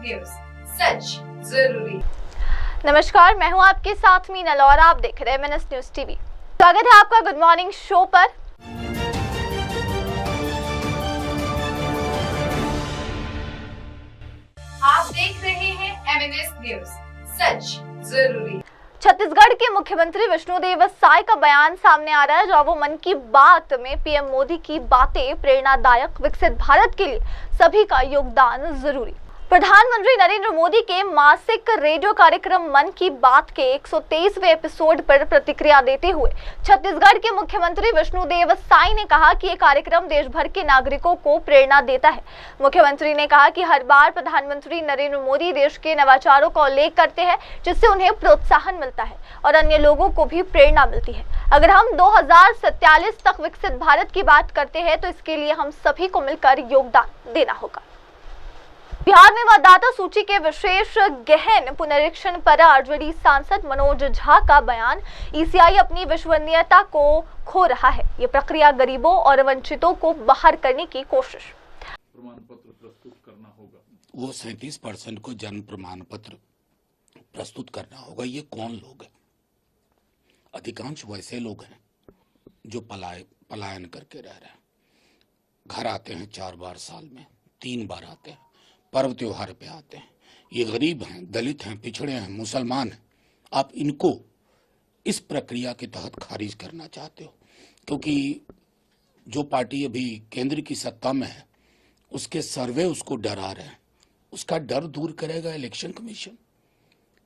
News, सच जरूरी। नमस्कार, मैं हूं आपके साथ मीनल और आप देख रहे हैं MNS न्यूज टीवी। स्वागत है आपका गुड मॉर्निंग शो पर। आप देख रहे हैं MNS न्यूज, सच जरूरी। छत्तीसगढ़ के मुख्यमंत्री विष्णुदेव साय का बयान सामने आ रहा है, जहां वो मन की बात में पीएम मोदी की बातें प्रेरणादायक, विकसित भारत के लिए सभी का योगदान जरूरी। प्रधानमंत्री नरेंद्र मोदी के मासिक रेडियो कार्यक्रम मन की बात के 123वें एपिसोड पर प्रतिक्रिया देते हुए छत्तीसगढ़ के मुख्यमंत्री विष्णुदेव साय ने कहा कि ये कार्यक्रम देश भर के नागरिकों को प्रेरणा देता है। मुख्यमंत्री ने कहा कि हर बार प्रधानमंत्री नरेंद्र मोदी देश के नवाचारों का उल्लेख करते हैं, जिससे उन्हें प्रोत्साहन मिलता है और अन्य लोगों को भी प्रेरणा मिलती है। अगर हम 2047 तक विकसित भारत की बात करते हैं तो इसके लिए हम सभी को मिलकर योगदान देना होगा। बिहार में मतदाता सूची के विशेष गहन पुनरीक्षण पर आरजेडी सांसद मनोज झा का बयान, ईसीआई अपनी विश्वसनीयता को खो रहा है। ये प्रक्रिया गरीबों और वंचितों को बाहर करने की कोशिश। प्रमाण पत्र प्रस्तुत करना होगा, वो 37% को जन्म प्रमाण पत्र प्रस्तुत करना होगा। ये कौन लोग हैं? अधिकांश वैसे लोग हैं जो पलायन करके रह रहे हैं। घर आते हैं 4 बार साल में, 3 बार आते हैं, पर्व त्योहार पे आते हैं। ये गरीब हैं, दलित हैं, पिछड़े हैं, मुसलमान हैं। आप इनको इस प्रक्रिया के तहत खारिज करना चाहते हो, क्योंकि जो पार्टी अभी केंद्र की सत्ता में है उसके सर्वे उसको डरा रहे हैं। उसका डर दूर करेगा इलेक्शन कमीशन।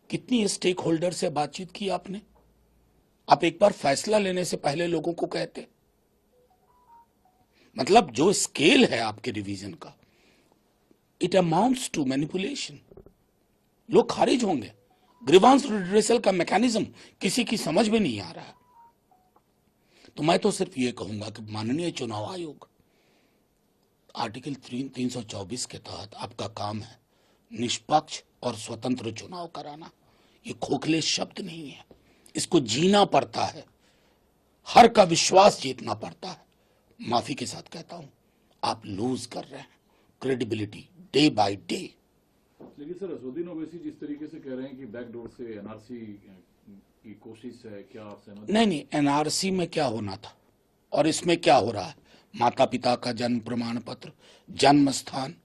कितनी स्टेक होल्डर से बातचीत की आपने? आप एक बार फैसला लेने से पहले लोगों को कहते। मतलब जो स्केल है आपके रिवीजन का, इट अमाउंट्स टू मैनिपुलेशन। लोग खारिज होंगे। ग्रीवांस रिड्रेसल का मैकेनिज्म किसी की समझ में नहीं आ रहा। तो मैं तो सिर्फ ये कहूंगा कि माननीय चुनाव आयोग, आर्टिकल 324 के तहत आपका काम है निष्पक्ष और स्वतंत्र चुनाव कराना। ये खोखले शब्द नहीं है, इसको जीना पड़ता है। हर का विश्वास जीतना पड़ता है। माफी के साथ कहता हूं, आप लूज कर रहे हैं क्रेडिबिलिटी डे बाय डे। लेकिन सर, असदुद्दीन ओवैसी जिस तरीके से कह रहे हैं कि बैकडोर से एनआरसी की कोशिश है, क्या आप सहमत? नहीं, एनआरसी में क्या होना था और इसमें क्या हो रहा है? माता पिता का जन्म प्रमाण पत्र, जन्म स्थान।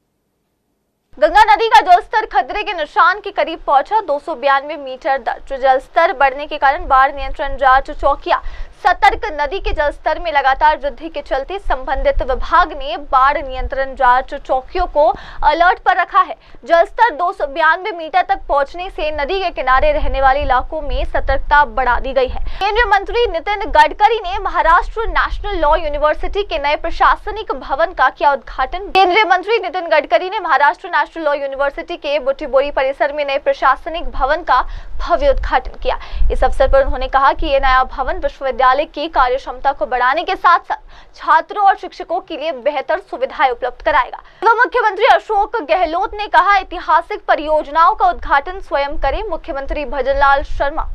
गंगा नदी का जलस्तर खतरे के निशान के करीब पहुंचा। 292 मीटर दर्ज। जलस्तर बढ़ने के कारण बाढ़ नियंत्रण जांच चौकियां सतर्क। नदी के जलस्तर में लगातार वृद्धि के चलते संबंधित विभाग ने बाढ़ नियंत्रण जांच चौकियों को अलर्ट पर रखा है। जलस्तर 292 मीटर तक पहुंचने से नदी के किनारे रहने वाले इलाकों में सतर्कता बढ़ा दी गई है। केंद्रीय मंत्री नितिन गडकरी ने महाराष्ट्र नेशनल लॉ यूनिवर्सिटी के नए प्रशासनिक भवन का किया उद्घाटन। केंद्रीय मंत्री नितिन गडकरी ने महाराष्ट्र नेशनल लॉ यूनिवर्सिटी के बुटीबोरी परिसर में नए प्रशासनिक भवन का भव्य उद्घाटन किया। इस अवसर पर उन्होंने कहा कि यह नया भवन विश्वविद्यालय की कार्य क्षमता को बढ़ाने के साथ साथ छात्रों और शिक्षकों के लिए बेहतर सुविधाएं उपलब्ध कराएगा। पूर्व मुख्यमंत्री अशोक गहलोत ने कहा, ऐतिहासिक परियोजनाओं का उद्घाटन स्वयं करें मुख्यमंत्री भजनलाल शर्मा।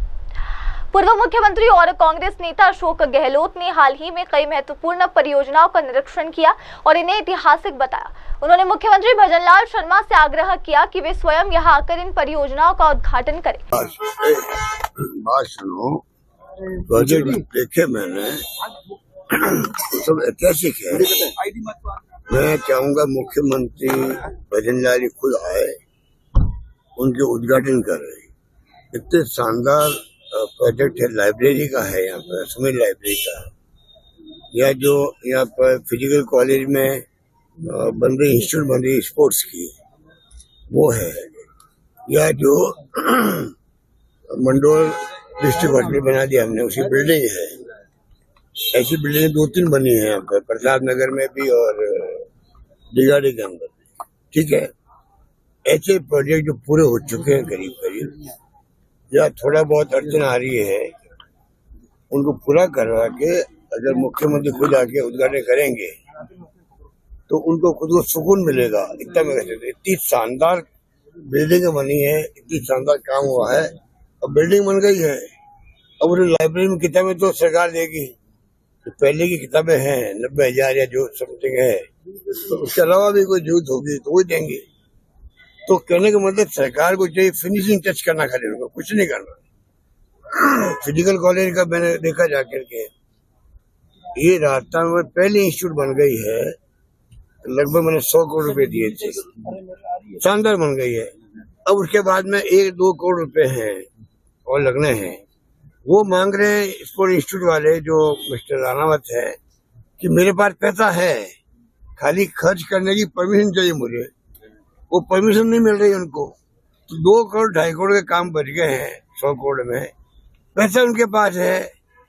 पूर्व मुख्यमंत्री और कांग्रेस नेता अशोक गहलोत ने हाल ही में कई महत्वपूर्ण परियोजनाओं का निरीक्षण किया और इन्हें ऐतिहासिक बताया। उन्होंने मुख्यमंत्री भजनलाल शर्मा से आग्रह किया कि वे स्वयं यहां आकर इन परियोजनाओं का उद्घाटन करें। प्रोजेक्ट देखे मैंने, सब ऐतिहासिक है। मैं चाहूंगा मुख्यमंत्री भजनलाल खुद आए, उनके उद्घाटन कर रहे। इतने शानदार प्रोजेक्ट है। लाइब्रेरी का है, यहाँ पर सुमित लाइब्रेरी का, या जो यहाँ पर फिजिकल कॉलेज में बन रही इंस्टीट्यूट बन रही स्पोर्ट्स की, वो है, या जो मंडोर डिस्ट्रिक्ट हॉस्पिटल बना दिया हमने, उसकी बिल्डिंग है। ऐसी बिल्डिंग 2-3 बनी है यहाँ पर, प्रसाद नगर में भी और डिगाड़ी के अंदर भी। ठीक है, ऐसे प्रोजेक्ट जो पूरे हो चुके हैं करीब करीब, या थोड़ा बहुत अड़चन आ रही है, उनको पूरा करवा के अगर मुख्यमंत्री खुद आके उद्घाटन करेंगे तो उनको खुद को सुकून मिलेगा। इतना मैं कह सकता हूं। इतनी शानदार बिल्डिंग बनी है, इतनी शानदार काम हुआ है, अब बिल्डिंग बन गई है। अब लाइब्रेरी में किताबें तो सरकार देगी, तो पहले की किताबें हैं 90,000 या जो समथिंग है, तो उसके अलावा भी कोई जरूरत होगी तो वो देंगे। तो कहने का मतलब सरकार को चाहिए फिनिशिंग टच करना, खाली उनको कुछ नहीं करना। फिजिकल कॉलेज का मैंने देखा जाकर के, ये राजस्थान में पहली इंस्टीट्यूट बन गई है, लगभग मैंने 100 करोड़ रुपए दिए थे, शानदार बन गई है। अब उसके बाद में 1-2 करोड़ रुपए हैं और लगने हैं। वो मांग रहे हैं स्पोर्ट इंस्टीट्यूट वाले, जो मिस्टर रानावत है, कि मेरे पास पैसा है, खाली खर्च करने की परमिशन चाहिए मुझे। वो परमिशन नहीं मिल रही उनको, तो 2 करोड़ 2.5 करोड़ के काम बच गए हैं 100 करोड़ में, पैसा उनके पास है,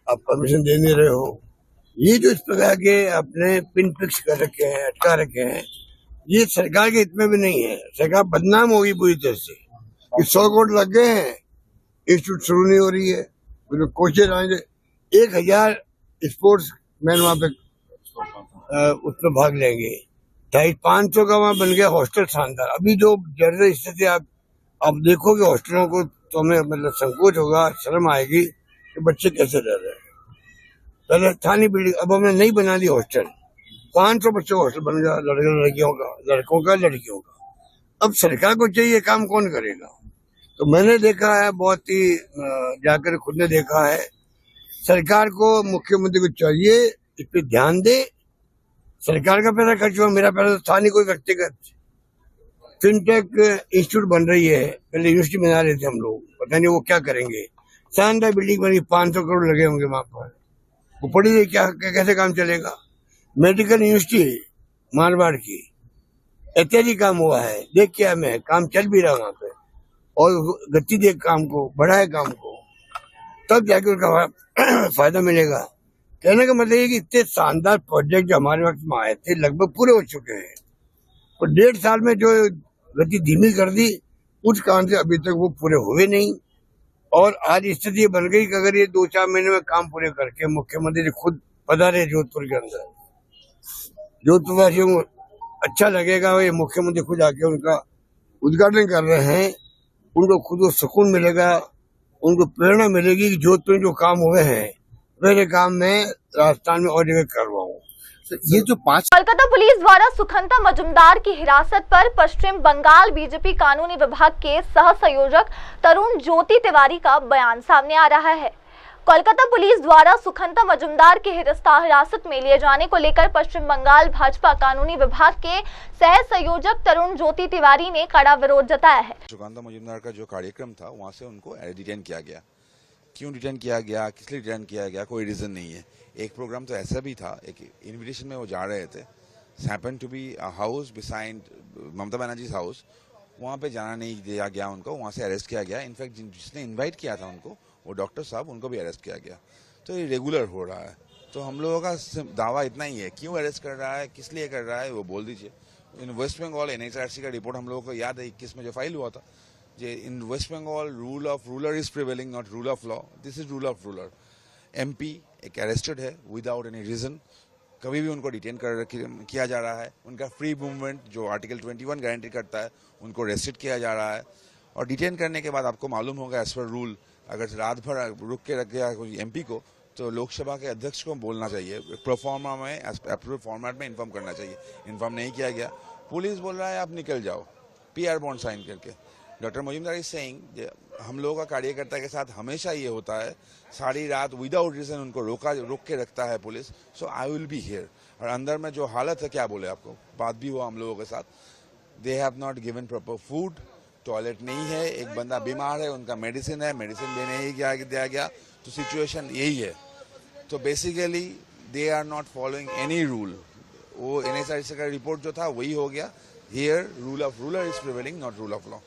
अब परमिशन दे नहीं रहे हो। ये जो इस प्रकार के अपने पिन फिक्स कर रखे हैं, अटका रखे हैं, ये सरकार के हित में भी नहीं है। सरकार बदनाम होगी पूरी तरह से कि 100 करोड़ लग गए हैं, इंस्टीट्यूट शुरू नहीं हो रही है, कोचेज आएंगे, 1000 स्पोर्ट्स मैन वहाँ पे उसमें भाग लेंगे, 250-500 का वहाँ बन गया हॉस्टल, शानदार। अभी जो जर्नल स्थिति आप देखोगे हॉस्टलों को, तो हमें मतलब संकोच होगा, शर्म आएगी कि बच्चे कैसे रह रहे हैं। पहले था नहीं बिल्डिंग, अब हमने नहीं बना दी हॉस्टल, 500 बच्चों का हॉस्टल बन गया, लड़कों का लड़कियों का। अब सरकार को चाहिए, काम कौन करेगा? तो मैंने देखा है, बहुत ही जाकर खुद ने देखा है, सरकार को, मुख्यमंत्री को चाहिए इस पे ध्यान दे। सरकार का पैसा खर्च हुआ, मेरा पैसा तो था नहीं कोई व्यक्तिगत। फिनटेक इंस्टीट्यूट बन रही है, पहले यूनिवर्सिटी बना रहे थे हम लोग, पता नहीं वो क्या करेंगे। शानदार बिल्डिंग बनी, 500 करोड़ लगे होंगे वहां पर, वो पड़ी रही, क्या कैसे काम चलेगा? मेडिकल यूनिवर्सिटी मारवाड़ की, ऐतिहासिक काम हुआ है, देख के मैं काम चल भी रहा वहां पे, और गति देख काम को, बढ़ाए काम को, तब जाके उनका फायदा मिलेगा। कहने का मतलब ये कि इतने शानदार प्रोजेक्ट जो हमारे वक्त में आए थे, लगभग पूरे हो चुके हैं, और 1.5 साल में जो गति धीमी कर दी, उस कारण से अभी तक वो पूरे हुए नहीं। और आज स्थिति बन गई कि अगर ये 2-4 महीने में काम पूरे करके मुख्यमंत्री जी खुद पधारे जोधपुर के अंदर, जोधपुरवासियों को अच्छा लगेगा, ये मुख्यमंत्री खुद आके उनका उद्घाटन कर रहे हैं, उनको खुद को सुकून मिलेगा, उनको प्रेरणा मिलेगी कि जोधपुर में जो काम हुए हैं, मेरे काम में राजस्थान में और जगह करवाऊं। तो ये जो 5 कोलकाता पुलिस द्वारा सुखंता मजुमदार की हिरासत पर पश्चिम बंगाल बीजेपी कानूनी विभाग के सह संयोजक तरुण ज्योति तिवारी का बयान सामने आ रहा है। कोलकाता पुलिस द्वारा सुखंता मजुमदार के हिरासत में लिए जाने को लेकर पश्चिम बंगाल भाजपा कानूनी विभाग के सह संयोजक तरुण ज्योति तिवारी ने कड़ा विरोध जताया है। सुखंता मजुमदार का जो कार्यक्रम था, वहां से उनको डिटेन किया गया। क्यों डिटेन किया गया, किस लिए डिटेन किया गया, कोई रीजन नहीं है। एक प्रोग्राम तो ऐसा भी था, एक इनविटेशन में वो जा रहे थे, happen to be a house beside Mamata Banerjee house, वहाँ पे जाना नहीं दिया गया उनको, वहाँ से अरेस्ट किया गया। इनफैक्ट जिसने इनवाइट किया था उनको, वो डॉक्टर साहब, उनको भी अरेस्ट किया गया। तो ये रेगुलर हो रहा है। तो हम लोगों का दावा इतना ही है, क्यों अरेस्ट कर रहा है, किस लिए कर रहा है, वो बोल दीजिए। इन वेस्ट बंगाल NHRC का रिपोर्ट हम लोगों को याद है 21 में जो फाइल हुआ था, in West Bengal, rule of ruler is prevailing, not rule of law. This is rule of ruler. MP एक arrested है without any reason, कभी भी उनको डिटेन किया जा रहा है। उनका फ्री मूवमेंट जो आर्टिकल 21 गारंटी करता है, उनको रेस्ट्रिक्ट किया जा रहा है। और डिटेन करने के बाद आपको मालूम होगा, एज पर रूल, अगर रात भर रुक के रख गया कोई MP को, तो लोकसभा के अध्यक्ष को बोलना चाहिए, प्रोफॉर्मा में, एप्रोप्रिएट फॉर्मेट में इन्फॉर्म करना चाहिए। इन्फॉर्म नहीं किया गया, पुलिस बोल रहा है आप निकल जाओ, PR बॉन्ड साइन करके। डॉक्टर मजुमदार इज सेइंग, हम लोगों का कार्यकर्ता के साथ हमेशा ये होता है, सारी रात विदाउट रीजन उनको रोक के रखता है police. So I will be here. और अंदर में जो हालत है, क्या बोले आपको, बात भी हुआ हम लोगों के साथ, they have not given proper food, toilet नहीं है, एक बंदा बीमार है, उनका मेडिसिन है, मेडिसिन भी नहीं दिया गया। तो सिचुएशन यही है। तो basically they are not following any rule. वो NHRC का रिपोर्ट जो था वही हो गया। Here rule of ruler is prevailing, not rule of law.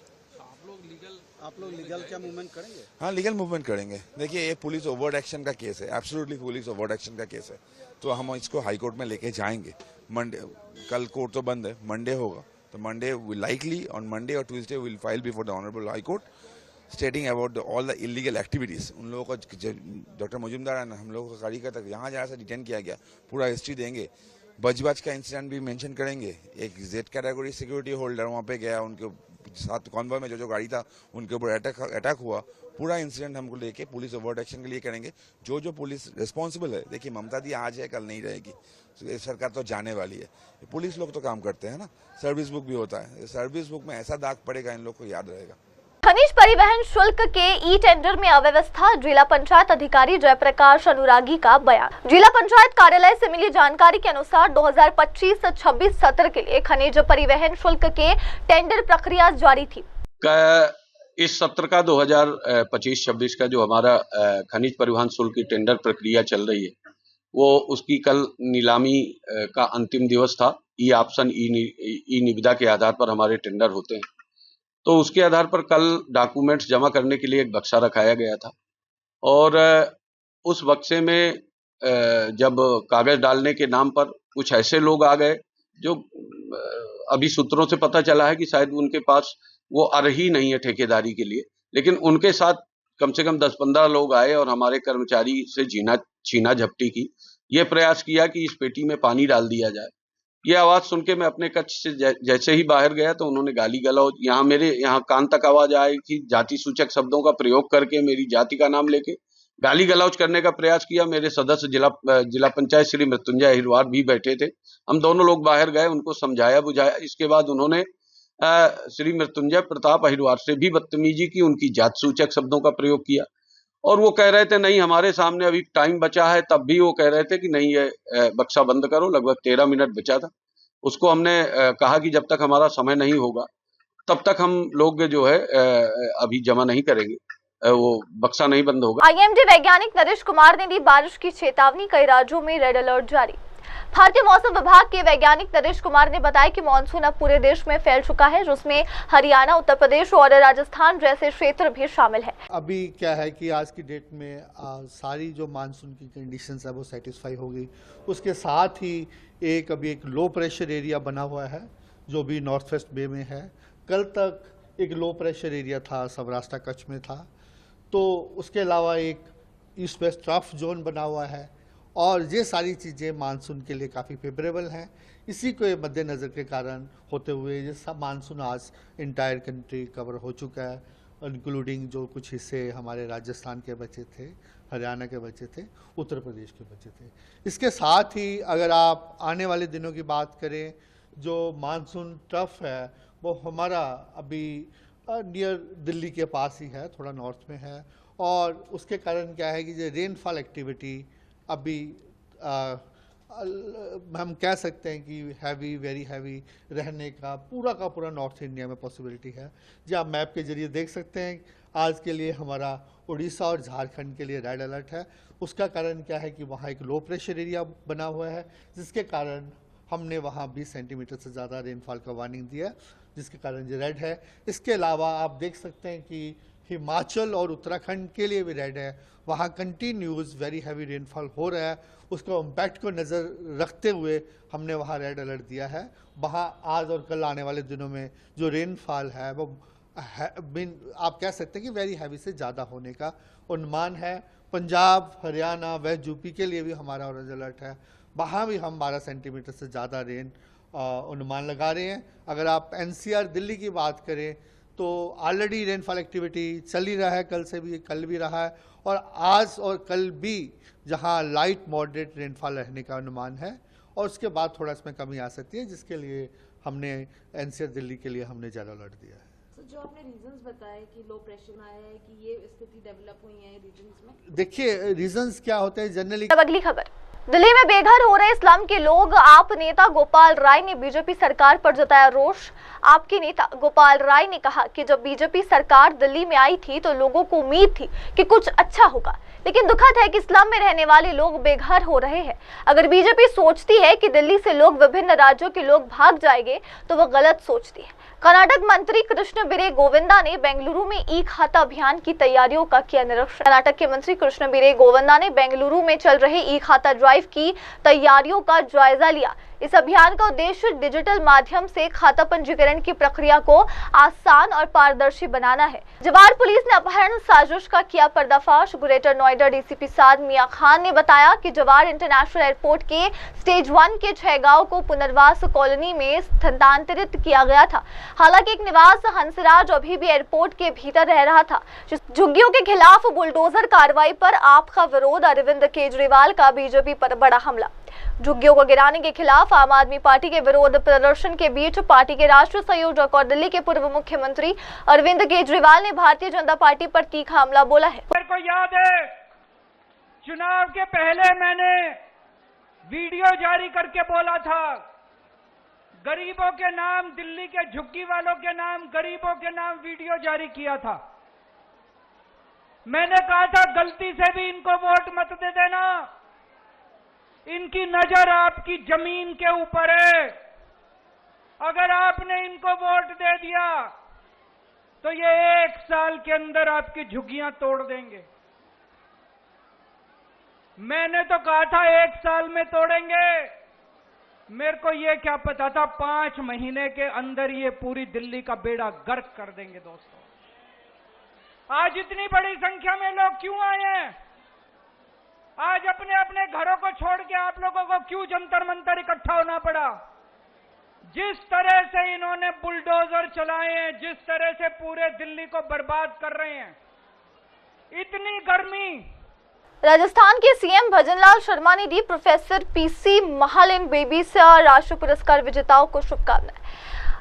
आप लोग लीगल क्या मूवमेंट करेंगे? हाँ, लीगल मूवमेंट करेंगे। देखिए, ये पुलिस ओवर्ट एक्शन का केस है, एब्सोल्युटली पुलिस ओवर्ट एक्शन का केस है। तो हम इसको हाई कोर्ट में लेके जाएंगे। मंडे, कल कोर्ट तो बंद है, मंडे होगा, तो मंडे लाइकली ऑन मंडे और Tuesday will file before the honourable high court स्टेटिंग about all the illegal activities. उन लोगों को, डॉक्टर मजुमदार हम लोगों का कार्यकर्ता यहाँ जहाँ से डिटेन किया गया, पूरा हिस्ट्री देंगे। बजबाज का इंसिडेंट भी मेंशन करेंगे। एक Z कैटेगरी सिक्योरिटी होल्डर वहाँ पे गया, उनके साथ कॉन्वॉय में जो गाड़ी था उनके ऊपर अटैक हुआ। पूरा इंसिडेंट हमको लेके पुलिस ओवर्ट एक्शन के लिए करेंगे। जो पुलिस रिस्पॉन्सिबल है, देखिए ममता दी आज है कल नहीं रहेगी, सरकार तो जाने वाली है, पुलिस लोग तो काम करते हैं ना, सर्विस बुक भी होता है, सर्विस बुक में ऐसा दाग पड़ेगा इन लोग को याद रहेगा। खनिज परिवहन शुल्क के ई टेंडर में अव्यवस्था, जिला पंचायत अधिकारी जयप्रकाश अनुरागी का बयान। जिला पंचायत कार्यालय से मिली जानकारी के अनुसार 2025-26 सत्र के लिए खनिज परिवहन शुल्क के टेंडर प्रक्रिया जारी थी। इस सत्र का 2025-26 का जो हमारा खनिज परिवहन शुल्क की टेंडर प्रक्रिया चल रही है, वो उसकी कल नीलामी का अंतिम दिवस था। ई ऑप्शन ई निविदा के आधार पर हमारे टेंडर होते हैं, तो उसके आधार पर कल डॉक्यूमेंट्स जमा करने के लिए एक बक्सा रखाया गया था और उस बक्से में जब कागज डालने के नाम पर कुछ ऐसे लोग आ गए जो अभी सूत्रों से पता चला है कि शायद उनके पास वो अर्ही नहीं है ठेकेदारी के लिए, लेकिन उनके साथ कम से कम 10-15 लोग आए और हमारे कर्मचारी से छीना झपटी की। ये प्रयास किया कि इस पेटी में पानी डाल दिया जाए। ये आवाज सुन के मैं अपने कक्ष से जैसे ही बाहर गया तो उन्होंने गाली गलौज, मेरे यहाँ कान तक आवाज आई कि जाति सूचक शब्दों का प्रयोग करके मेरी जाति का नाम लेके गाली गलौज करने का प्रयास किया। मेरे सदस्य जिला पंचायत श्री मृत्युंजय अहिरवार भी बैठे थे। हम दोनों लोग बाहर गए, उनको समझाया बुझाया। इसके बाद उन्होंने श्री मृत्युंजय प्रताप अहिरवार से भी बदतमीजी की, उनकी जात सूचक शब्दों का प्रयोग किया और वो कह रहे थे नहीं हमारे सामने अभी टाइम बचा है, तब भी वो कह रहे थे कि नहीं ये बक्सा बंद करो। लगभग 13 मिनट बचा था। उसको हमने कहा कि जब तक हमारा समय नहीं होगा तब तक हम लोग जो है अभी जमा नहीं करेंगे, वो बक्सा नहीं बंद होगा। आईएमडी वैज्ञानिक नरेश कुमार ने दी बारिश की चेतावनी, कई राज्यों में रेड अलर्ट जारी। भारतीय मौसम विभाग के वैज्ञानिक नरेश कुमार ने बताया कि मानसून अब पूरे देश में फैल चुका है, जिसमें हरियाणा, उत्तर प्रदेश और राजस्थान जैसे क्षेत्र भी शामिल है। अभी क्या है कि आज की डेट में सारी जो मानसून की कंडीशंस है वो सेटिस्फाई हो गई। उसके साथ ही अभी एक लो प्रेशर एरिया बना हुआ है जो भी नॉर्थ वेस्ट बे में है। कल तक एक लो प्रेशर एरिया था, सौराष्ट्र कच्छ में था। तो उसके अलावा एक ईस्ट वेस्ट ट्रफ जोन बना हुआ है और ये सारी चीज़ें मानसून के लिए काफ़ी फेवरेबल हैं। इसी को मद्देनज़र के कारण होते हुए ये सब मानसून आज इंटायर कंट्री कवर हो चुका है, इंक्लूडिंग जो कुछ हिस्से हमारे राजस्थान के बचे थे, हरियाणा के बचे थे, उत्तर प्रदेश के बचे थे। इसके साथ ही अगर आप आने वाले दिनों की बात करें, जो मानसून ट्रफ है वो हमारा अभी नियर दिल्ली के पास ही है, थोड़ा नॉर्थ में है और उसके कारण क्या है कि जो रेनफॉल एक्टिविटी अभी हम कह सकते हैं कि हैवी, वेरी हैवी रहने का पूरा नॉर्थ इंडिया में पॉसिबिलिटी है। जी आप मैप के जरिए देख सकते हैं आज के लिए हमारा उड़ीसा और झारखंड के लिए रेड अलर्ट है। उसका कारण क्या है कि वहाँ एक लो प्रेशर एरिया बना हुआ है, जिसके कारण हमने वहाँ 20 सेंटीमीटर से ज़्यादा रेनफॉल का वार्निंग दिया, जिसके कारण ये रेड है। इसके अलावा आप देख सकते हैं कि हिमाचल और उत्तराखंड के लिए भी रेड है, वहाँ कंटिन्यूस वेरी हैवी रेनफॉल हो रहा है। उसको इम्पैक्ट को नज़र रखते हुए हमने वहाँ रेड अलर्ट दिया है। वहाँ आज और कल आने वाले दिनों में जो रेनफॉल है वो आप कह सकते हैं कि वेरी हैवी से ज़्यादा होने का अनुमान है। पंजाब, हरियाणा, वेस्ट यूपी के लिए भी हमारा ऑरेंज अलर्ट है, वहाँ भी हम 12 सेंटीमीटर से ज़्यादा रेन अनुमान लगा रहे हैं। अगर आप एनसीआर दिल्ली की बात करें तो ऑलरेडी रेनफॉल एक्टिविटी चल ही रहा है, कल से भी, कल भी रहा है और आज और कल भी जहां लाइट मॉडरेट रेनफॉल रहने का अनुमान है और उसके बाद थोड़ा इसमें कमी आ सकती है, जिसके लिए हमने एनसीआर दिल्ली के लिए हमने रेड अलर्ट दिया है। जो आपने रीजंस बताए कि लो प्रेशर आया है, कि ये स्थिति डेवलप हुई है रीजंस में, देखिए रीजंस क्या होते हैं जनरली। अब अगली खबर, दिल्ली में बेघर हो रहे इस्लाम के लोग, आप नेता गोपाल राय ने बीजेपी सरकार पर जताया रोष। आपके नेता गोपाल राय ने कहा कि जब बीजेपी सरकार दिल्ली में आई थी तो लोगों को उम्मीद थी कि कुछ अच्छा होगा, लेकिन दुखद है कि इस्लाम में रहने वाले लोग बेघर हो रहे हैं। अगर बीजेपी सोचती है कि दिल्ली से लोग विभिन्न राज्यों के लोग भाग जाएंगे तो वह गलत सोचती है। कर्नाटक मंत्री कृष्ण बिरे गोविंदा ने बेंगलुरु में ई खाता अभियान की तैयारियों का किया निरीक्षण। कर्नाटक के मंत्री कृष्ण बिरे गोविंदा ने बेंगलुरु में चल रहे ई खाता ड्राइव की तैयारियों का जायजा लिया। इस अभियान का उद्देश्य डिजिटल माध्यम से खाता पंजीकरण की प्रक्रिया को आसान और पारदर्शी बनाना है। जवार पुलिस ने अपहरण साजिश का किया पर्दाफाश। ग्रेटर नोएडा डीसीपी साद मियां खान ने बताया कि जवार इंटरनेशनल एयरपोर्ट के स्टेज 1 के 6 गांव को पुनर्वास कॉलोनी में स्थानांतरित किया गया था। हालांकि एक निवास हंसराज अभी भी एयरपोर्ट के भीतर रह रहा था। झुग्गियों के खिलाफ बुलडोजर कार्रवाई पर आपका विरोध, अरविंद केजरीवाल का बीजेपी पर बड़ा हमला। झुग्गियों को गिराने के खिलाफ आम आदमी पार्टी के विरोध प्रदर्शन के बीच पार्टी के राष्ट्रीय संयोजक और दिल्ली के पूर्व मुख्यमंत्री अरविंद केजरीवाल ने भारतीय जनता पार्टी पर तीखा हमला बोला है। मेरे को याद है, चुनाव के पहले मैंने वीडियो जारी करके बोला था, गरीबों के नाम, दिल्ली के झुग्गी वालों के नाम, गरीबों के नाम वीडियो जारी किया था। मैंने कहा था गलती से भी इनको वोट मत दे देना, इनकी नजर आपकी जमीन के ऊपर है। अगर आपने इनको वोट दे दिया तो ये 1 साल के अंदर आपकी झुग्गियां तोड़ देंगे। मैंने तो कहा था 1 साल में तोड़ेंगे, मेरे को ये क्या पता था 5 महीने के अंदर ये पूरी दिल्ली का बेड़ा गर्क कर देंगे। दोस्तों, आज इतनी बड़ी संख्या में लोग क्यों आए हैं? आज अपने अपने घरों को छोड़ के आप लोगों को क्यों जंतर मंतर इकट्ठा होना पड़ा? जिस तरह से इन्होंने बुलडोजर चलाए हैं, जिस तरह से पूरे दिल्ली को बर्बाद कर रहे हैं, इतनी गर्मी। राजस्थान के सीएम भजनलाल शर्मा ने दी प्रोफेसर पीसी महालिन बेबी से राष्ट्रीय पुरस्कार विजेताओं को शुभकामनाएं।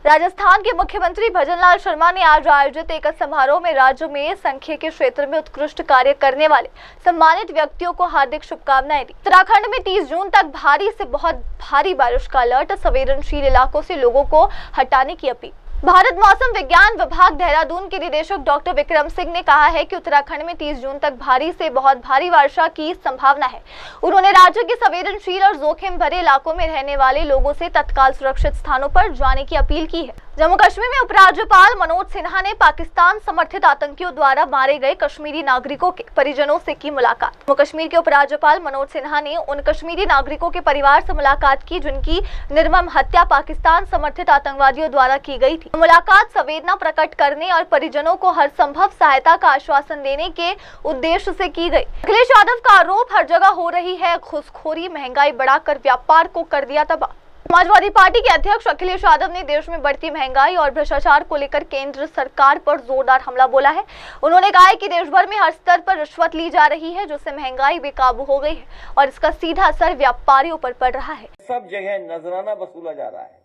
राजस्थान के मुख्यमंत्री भजनलाल शर्मा ने आज आयोजित एक समारोह में राज्य में सांख्यिकी क्षेत्र में उत्कृष्ट कार्य करने वाले सम्मानित व्यक्तियों को हार्दिक शुभकामनाएं दी। उत्तराखंड में 30 जून तक भारी से बहुत भारी बारिश का अलर्ट, संवेदनशील इलाकों से लोगों को हटाने की अपील। भारत मौसम विज्ञान विभाग देहरादून के निदेशक डॉक्टर विक्रम सिंह ने कहा है कि उत्तराखंड में 30 जून तक भारी से बहुत भारी वर्षा की संभावना है। उन्होंने राज्य के संवेदनशील और जोखिम भरे इलाकों में रहने वाले लोगों से तत्काल सुरक्षित स्थानों पर जाने की अपील की है। जम्मू कश्मीर में उपराज्यपाल मनोज सिन्हा ने पाकिस्तान समर्थित आतंकियों द्वारा मारे गए कश्मीरी नागरिकों के परिजनों से की मुलाकात। जम्मू कश्मीर के उपराज्यपाल मनोज सिन्हा ने उन कश्मीरी नागरिकों के परिवार से मुलाकात की जिनकी निर्मम हत्या पाकिस्तान समर्थित आतंकवादियों द्वारा की गई थी। मुलाकात संवेदना प्रकट करने और परिजनों को हर संभव सहायता का आश्वासन देने के उद्देश्य से की गई। अखिलेश यादव का आरोप, हर जगह हो रही है घूसखोरी, महंगाई बढ़ाकर व्यापार को कर दिया तबाह। समाजवादी पार्टी के अध्यक्ष अखिलेश यादव ने देश में बढ़ती महंगाई और भ्रष्टाचार को लेकर केंद्र सरकार पर जोरदार हमला बोला है। उन्होंने कहा है कि देश भर में हर स्तर पर रिश्वत ली जा रही है, जिससे महंगाई बेकाबू हो गई है और इसका सीधा असर व्यापारियों पर पड़ रहा है। सब जगह नजराना वसूला जा रहा है,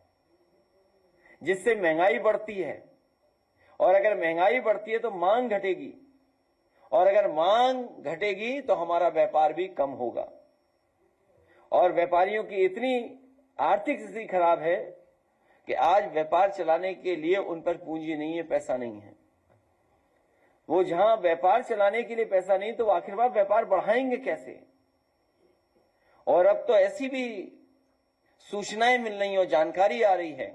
जिससे महंगाई बढ़ती है, और अगर महंगाई बढ़ती है तो मांग घटेगी, और अगर मांग घटेगी तो हमारा व्यापार भी कम होगा। और व्यापारियों की इतनी आर्थिक स्थिति खराब है कि आज व्यापार चलाने के लिए उन पर पूंजी नहीं है, पैसा नहीं है। वो जहां व्यापार चलाने के लिए पैसा नहीं, तो आखिरकार व्यापार बढ़ाएंगे कैसे? और अब तो ऐसी भी सूचनाएं मिल रही और जानकारी आ रही है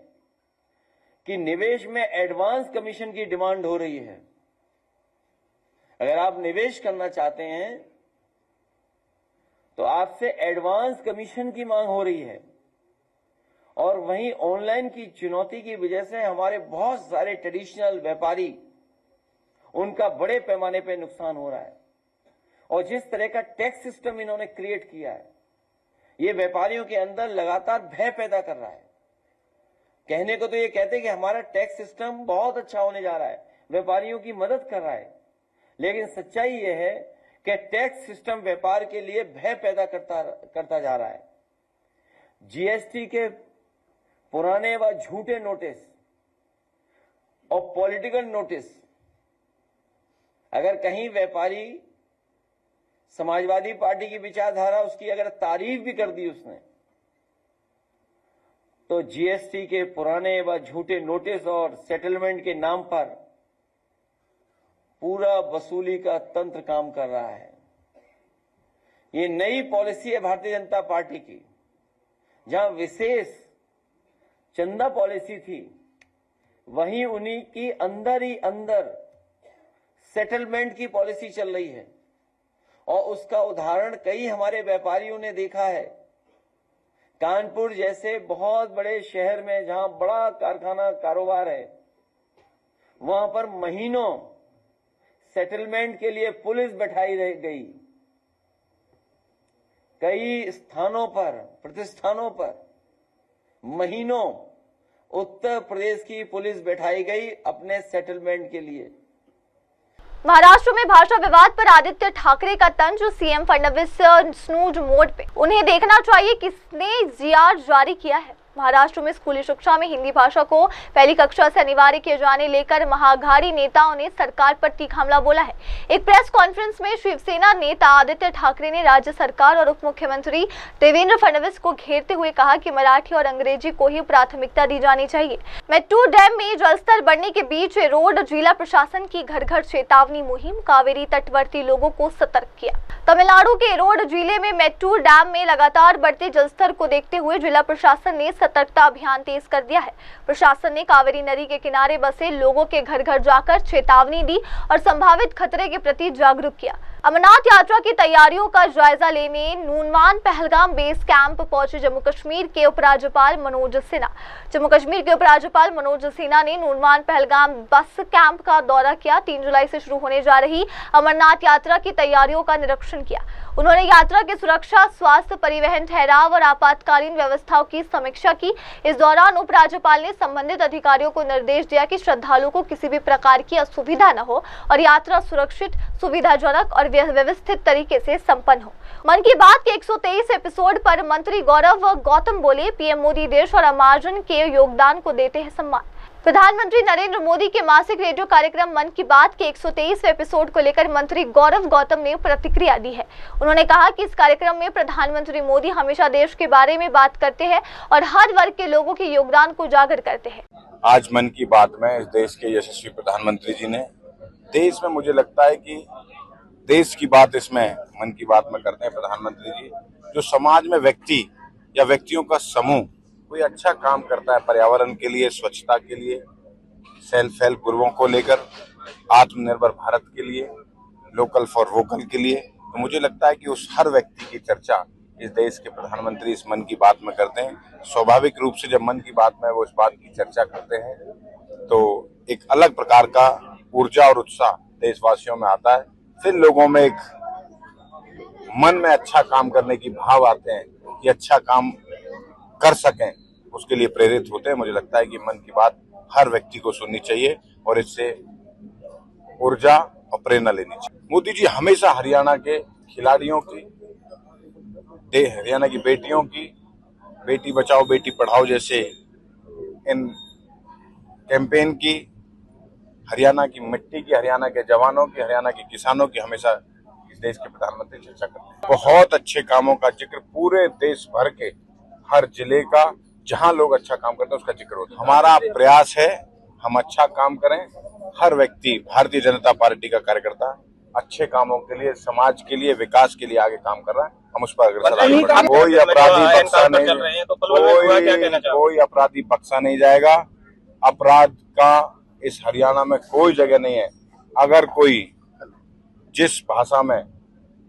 कि निवेश में एडवांस कमीशन की डिमांड हो रही है। अगर आप निवेश करना चाहते हैं तो आपसे एडवांस कमीशन की मांग हो रही है। और वहीं ऑनलाइन की चुनौती की वजह से हमारे बहुत सारे ट्रेडिशनल व्यापारी, उनका बड़े पैमाने पर नुकसान हो रहा है। और जिस तरह का टैक्स सिस्टम इन्होंने क्रिएट किया है, ये व्यापारियों के अंदर लगातार भय पैदा कर रहा है। कहने को तो ये कहते हैं कि हमारा टैक्स सिस्टम बहुत अच्छा होने जा रहा है, व्यापारियों की मदद कर रहा है, लेकिन सच्चाई ये है कि टैक्स सिस्टम व्यापार के लिए भय पैदा करता जा रहा है। जीएसटी के पुराने व झूठे नोटिस और पॉलिटिकल नोटिस, अगर कहीं व्यापारी समाजवादी पार्टी की विचारधारा उसकी अगर तारीफ भी कर दी उसने, तो जीएसटी के पुराने व झूठे नोटिस और सेटलमेंट के नाम पर पूरा वसूली का तंत्र काम कर रहा है। ये नई पॉलिसी है भारतीय जनता पार्टी की। जहां विशेष चंदा पॉलिसी थी, वहीं उन्हीं की अंदर ही अंदर सेटलमेंट की पॉलिसी चल रही है। और उसका उदाहरण कई हमारे व्यापारियों ने देखा है, कानपुर जैसे बहुत बड़े शहर में जहां बड़ा कारखाना कारोबार है, वहां पर महीनों सेटलमेंट के लिए पुलिस बैठाई गई। कई स्थानों पर, प्रतिष्ठानों पर महीनों उत्तर प्रदेश की पुलिस बैठाई गई अपने सेटलमेंट के लिए। महाराष्ट्र में भाषा विवाद पर आदित्य ठाकरे का तंज, सीएम फडणवीस स्नूज मोड पे, उन्हें देखना चाहिए किसने जीआर जारी किया है। महाराष्ट्र में स्कूली शिक्षा में हिंदी भाषा को पहली कक्षा से अनिवार्य किए जाने लेकर महाआघाड़ी नेताओं ने सरकार पर तीखा हमला बोला है। एक प्रेस कॉन्फ्रेंस में शिवसेना नेता आदित्य ठाकरे ने राज्य सरकार और उप मुख्यमंत्री देवेंद्र फडणवीस को घेरते हुए कहा कि मराठी और अंग्रेजी को ही प्राथमिकता दी जानी चाहिए। मेट्टूर डैम में जलस्तर बढ़ने के बीच रोड जिला प्रशासन की घर घर चेतावनी मुहिम, कावेरी तटवर्ती लोगों को सतर्क किया। तमिलनाडु के रोड जिले में मेट्टूर डैम में लगातार बढ़ते जलस्तर को देखते हुए जिला प्रशासन ने सतर्कता अभियान तेज कर दिया है। प्रशासन ने कावेरी नदी के किनारे बसे लोगों के घर घर जाकर चेतावनी दी और संभावित खतरे के प्रति जागरूक किया। अमरनाथ यात्रा की तैयारियों का जायजा लेने नूनवान पहलगाम बेस कैंप पहुंचे जम्मू कश्मीर के उपराज्यपाल मनोज सिन्हा। जम्मू कश्मीर के उपराज्यपाल मनोज सिन्हा ने नूनवान पहलगाम बस कैंप का दौरा किया। 3 जुलाई से शुरू होने जा रही अमरनाथ यात्रा की तैयारियों का निरीक्षण किया। उन्होंने यात्रा की सुरक्षा, स्वास्थ्य, परिवहन, ठहराव और आपातकालीन व्यवस्थाओं की समीक्षा की। इस दौरान उपराज्यपाल ने संबंधित अधिकारियों को निर्देश दिया कि श्रद्धालुओं को किसी भी प्रकार की असुविधा न हो और यात्रा सुरक्षित, सुविधाजनक और व्यवस्थित तरीके से संपन्न हो। मन की बात के 123 एपिसोड पर मंत्री गौरव गौतम बोले, पीएम मोदी देश और अमाजन के योगदान को देते हैं सम्मान। प्रधानमंत्री नरेंद्र मोदी के मासिक रेडियो कार्यक्रम मन की बात के 123 एपिसोड को लेकर मंत्री गौरव गौतम ने प्रतिक्रिया दी है। उन्होंने कहा कि इस कार्यक्रम में प्रधानमंत्री मोदी हमेशा देश के बारे में बात करते हैं और हर वर्ग के लोगों के योगदान को उजागर करते हैं। आज मन की बात में इस देश के यशस्वी प्रधानमंत्री जी ने देश में, मुझे लगता है कि देश की बात इसमें मन की बात में करते हैं प्रधानमंत्री जी, जो समाज में व्यक्ति या व्यक्तियों का समूह कोई अच्छा काम करता है पर्यावरण के लिए, स्वच्छता के लिए, सेल्फ हेल्प ग्रुपों को लेकर, आत्मनिर्भर भारत के लिए, लोकल फॉर वोकल के लिए, तो मुझे लगता है कि उस हर व्यक्ति की चर्चा इस देश के प्रधानमंत्री इस मन की बात में करते हैं। स्वाभाविक रूप से जब मन की बात में वो इस बात की चर्चा करते हैं तो एक अलग प्रकार का ऊर्जा और उत्साह देशवासियों में आता है। फिर लोगों में एक मन में अच्छा काम करने की भाव आते हैं कि अच्छा काम कर सकें, उसके लिए प्रेरित होते हैं। मुझे लगता है कि मन की बात हर व्यक्ति को सुननी चाहिए और इससे ऊर्जा और प्रेरणा लेनी चाहिए। मोदी जी हमेशा हरियाणा के खिलाड़ियों की, हरियाणा की बेटियों की, बेटी बचाओ बेटी पढ़ाओ जैसे इन कैंपेन की, हरियाणा की मिट्टी की, हरियाणा के जवानों की, हरियाणा के किसानों की हमेशा इस देश के प्रधानमंत्री चर्चा करते हैं। बहुत अच्छे कामों का जिक्र पूरे देश भर के हर जिले का, जहां लोग अच्छा काम करते हैं उसका जिक्र होता है। हमारा प्रयास है हम अच्छा काम करें। हर व्यक्ति, भारतीय जनता पार्टी का कार्यकर्ता अच्छे कामों के लिए, समाज के लिए, विकास के लिए आगे काम कर रहा है। हम उस पर अग्रसर आगे बढ़ेंगे। कोई अपराधी बख्शा नहीं, कोई अपराधी बख्शा नहीं जाएगा। अपराध का इस हरियाणा में कोई जगह नहीं है। अगर कोई जिस भाषा में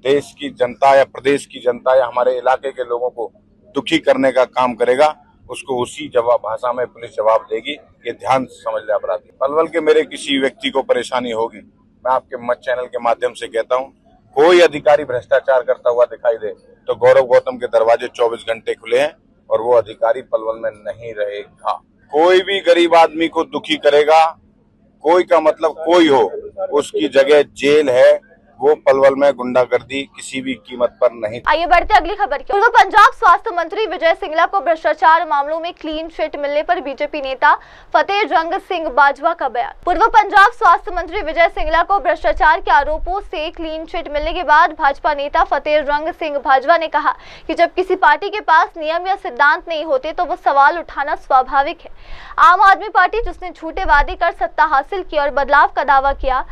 देश की जनता या प्रदेश की जनता या हमारे इलाके के लोगों को दुखी करने का काम करेगा, उसको उसी भाषा में पुलिस जवाब देगी। ये ध्यान समझ ले अपराधी। पलवल के मेरे किसी व्यक्ति को परेशानी होगी, मैं आपके मत चैनल के माध्यम से कहता हूँ, कोई अधिकारी भ्रष्टाचार करता हुआ दिखाई दे तो गौरव गौतम के दरवाजे 24 घंटे खुले हैं और वो अधिकारी पलवल में नहीं रहेगा। कोई भी गरीब आदमी को दुखी करेगा, कोई का मतलब कोई हो, उसकी जगह जेल है। वो पलवल में गुंडागर्दी किसी भी कीमत पर नहीं। आइए बढ़ते अगली खबर की। पूर्व पंजाब स्वास्थ्य मंत्री विजय सिंगला को भ्रष्टाचार मामलों में क्लीन चिट मिलने पर बीजेपी नेता फतेह जंग सिंह बाजवा का बयान। पूर्व पंजाब स्वास्थ्य मंत्री विजय सिंगला को भ्रष्टाचार के आरोपों से क्लीन चिट मिलने के बाद भाजपा नेता फतेह जंग सिंह बाजवा ने कहा कि जब किसी पार्टी के पास नियम या सिद्धांत नहीं होते तो वो सवाल उठाना स्वाभाविक है। आम आदमी पार्टी, जिसने झूठे वादे कर सत्ता हासिल की और बदलाव का दावा किया,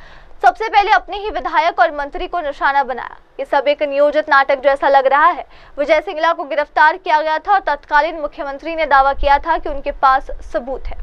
सबसे पहले अपने ही विधायक और मंत्री को निशाना बनाया। ये सब एक नियोजित नाटक जैसा लग रहा है। विजय सिंगला को गिरफ्तार किया गया था और तत्कालीन मुख्यमंत्री ने दावा किया था कि उनके पास सबूत है।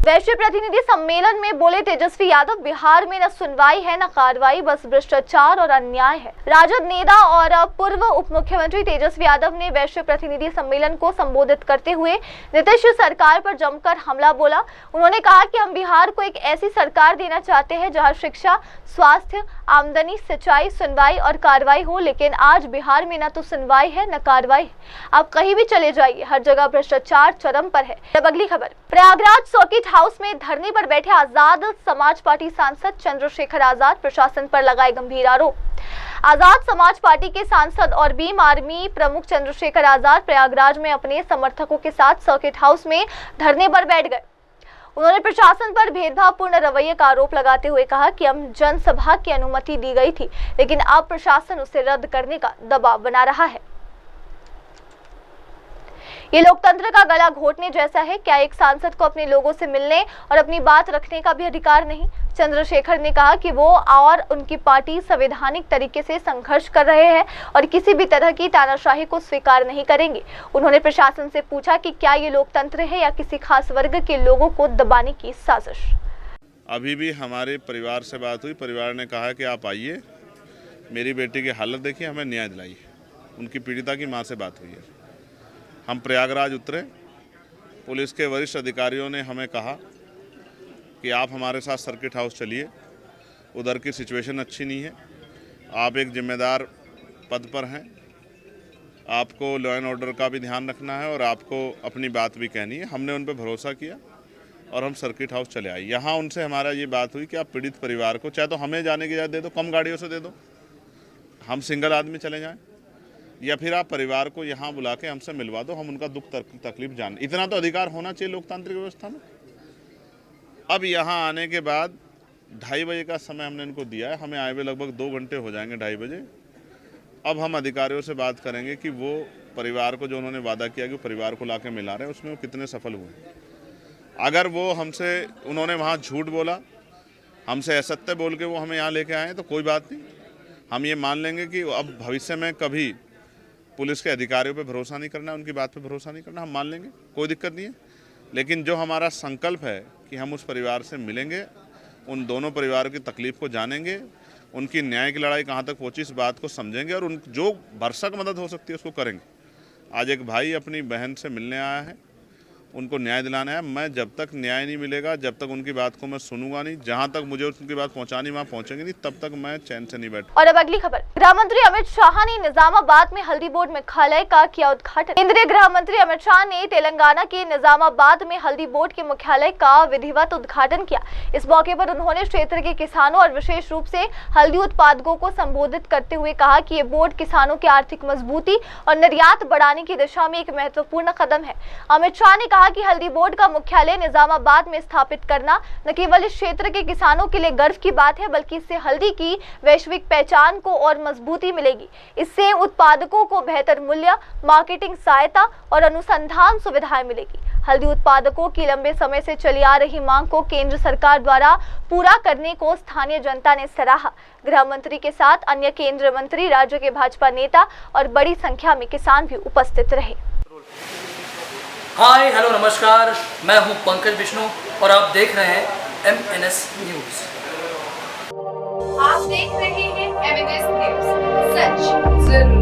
वैश्विक प्रतिनिधि सम्मेलन में बोले तेजस्वी यादव, बिहार में न सुनवाई है न कार्रवाई, बस भ्रष्टाचार और अन्याय है। राजद नेता और पूर्व उप मुख्यमंत्री तेजस्वी यादव ने वैश्विक प्रतिनिधि सम्मेलन को संबोधित करते हुए नीतीश सरकार पर जमकर हमला बोला। उन्होंने कहा कि हम बिहार को एक ऐसी सरकार देना चाहते हैं जहां शिक्षा, स्वास्थ्य, आमदनी, सिंचाई, सुनवाई और कार्रवाई हो, लेकिन आज बिहार में न तो सुनवाई है न कार्रवाई है। आप कहीं भी चले जाइए, हर जगह भ्रष्टाचार चरम पर है। अब अगली खबर, प्रयागराज सर्किट हाउस में धरने पर बैठे आजाद समाज पार्टी सांसद चंद्रशेखर आजाद, प्रशासन पर लगाए गंभीर आरोप। आजाद समाज पार्टी के सांसद और भीम आर्मी प्रमुख चंद्रशेखर आजाद प्रयागराज में अपने समर्थकों के साथ सर्किट हाउस में धरने पर बैठ गए। उन्होंने प्रशासन पर भेदभावपूर्ण रवैये का आरोप लगाते हुए कहा कि हम जनसभा की अनुमति दी गई थी, लेकिन अब प्रशासन उसे रद्द करने का दबाव बना रहा है। ये लोकतंत्र का गला घोटने जैसा है। क्या एक सांसद को अपने लोगों से मिलने और अपनी बात रखने का भी अधिकार नहीं? चंद्रशेखर ने कहा कि वो और उनकी पार्टी संवैधानिक तरीके से संघर्ष कर रहे हैं और किसी भी तरह की तानाशाही को स्वीकार नहीं करेंगे। उन्होंने प्रशासन से पूछा कि क्या ये लोकतंत्र है या किसी खास वर्ग के लोगों को दबाने की साजिश। अभी भी हमारे परिवार से बात हुई, परिवार ने कहा कि आप आइए, मेरी बेटी की हालत देखिए, हमें न्याय दिलाइए। उनकी पीड़िता की माँ से बात हुई है। हम प्रयागराज उतरे, पुलिस के वरिष्ठ अधिकारियों ने हमें कहा कि आप हमारे साथ सर्किट हाउस चलिए, उधर की सिचुएशन अच्छी नहीं है, आप एक जिम्मेदार पद पर हैं, आपको लॉ एंड ऑर्डर का भी ध्यान रखना है और आपको अपनी बात भी कहनी है। हमने उन पर भरोसा किया और हम सर्किट हाउस चले आए। यहाँ उनसे हमारा ये बात हुई कि आप पीड़ित परिवार को चाहे तो हमें जाने की इजाज़त दे दो, कम गाड़ियों से दे दो, हम सिंगल आदमी चले जाएं, या फिर आप परिवार को यहाँ बुला के हमसे मिलवा दो, हम उनका दुख तकलीफ जान। इतना तो अधिकार होना चाहिए लोकतांत्रिक व्यवस्था में। अब यहाँ आने के बाद 2:30 बजे का समय हमने इनको दिया है, हमें आए हुए लगभग 2 घंटे हो जाएंगे, 2:30 बजे। अब हम अधिकारियों से बात करेंगे कि वो परिवार को जो उन्होंने वादा किया कि वो परिवार को ला के मिला रहे हैं, उसमें वो कितने सफल हुए। अगर वो हमसे, उन्होंने वहाँ झूठ बोला, हमसे असत्य बोल के वो हमें यहाँ लेके आए तो कोई बात नहीं, हम ये मान लेंगे कि अब भविष्य में कभी पुलिस के अधिकारियों पे भरोसा नहीं करना, उनकी बात पे भरोसा नहीं करना, हम मान लेंगे, कोई दिक्कत नहीं है। लेकिन जो हमारा संकल्प है कि हम उस परिवार से मिलेंगे, उन दोनों परिवारों की तकलीफ को जानेंगे, उनकी न्याय की लड़ाई कहाँ तक पहुँची इस बात को समझेंगे और उन जो भरसक मदद हो सकती है उसको करेंगे। आज एक भाई अपनी बहन से मिलने आया है, उनको न्याय दिलाना है। मैं जब तक न्याय नहीं मिलेगा, जब तक उनकी बात को मैं सुनूंगा नहीं, जहां तक मुझे उनकी बात पहुंचानी वहां पहुंचेंगे नहीं, तब तक मैं चैन से नहीं बैठूंगा। और अब अगली खबर, गृह मंत्री अमित शाह ने निजामाबाद में हल्दी बोर्ड मुख्यालय का किया उद्घाटन। केंद्रीय गृह मंत्री अमित शाह ने तेलंगाना के निजामाबाद में हल्दी बोर्ड के मुख्यालय का विधिवत उद्घाटन किया। इस मौके पर उन्होंने क्षेत्र के किसानों और विशेष रूप से हल्दी उत्पादकों को संबोधित करते हुए कहा कि ये बोर्ड किसानों की आर्थिक मजबूती और निर्यात बढ़ाने की दिशा में एक महत्वपूर्ण कदम है। अमित शाह ने कहा कि हल्दी बोर्ड का मुख्यालय निजामाबाद में स्थापित करना न केवल इस क्षेत्र के किसानों के लिए गर्व की बात है, बल्कि इससे हल्दी की वैश्विक पहचान को और मजबूती मिलेगी। इससे उत्पादकों को बेहतर मूल्य, मार्केटिंग सहायता और अनुसंधान सुविधाएं मिलेगी। हल्दी उत्पादकों की लंबे समय से चली आ रही मांग को केंद्र सरकार द्वारा पूरा करने को स्थानीय जनता ने सराहा। गृह मंत्री के साथ अन्य केंद्रीय मंत्री, राज्य के भाजपा नेता और बड़ी संख्या में किसान भी उपस्थित रहे। हाय हेलो नमस्कार, मैं हूं पंकज विष्णु और आप देख रहे हैं MNS न्यूज। आप देख रहे हैं MNS न्यूज, सच जरूर।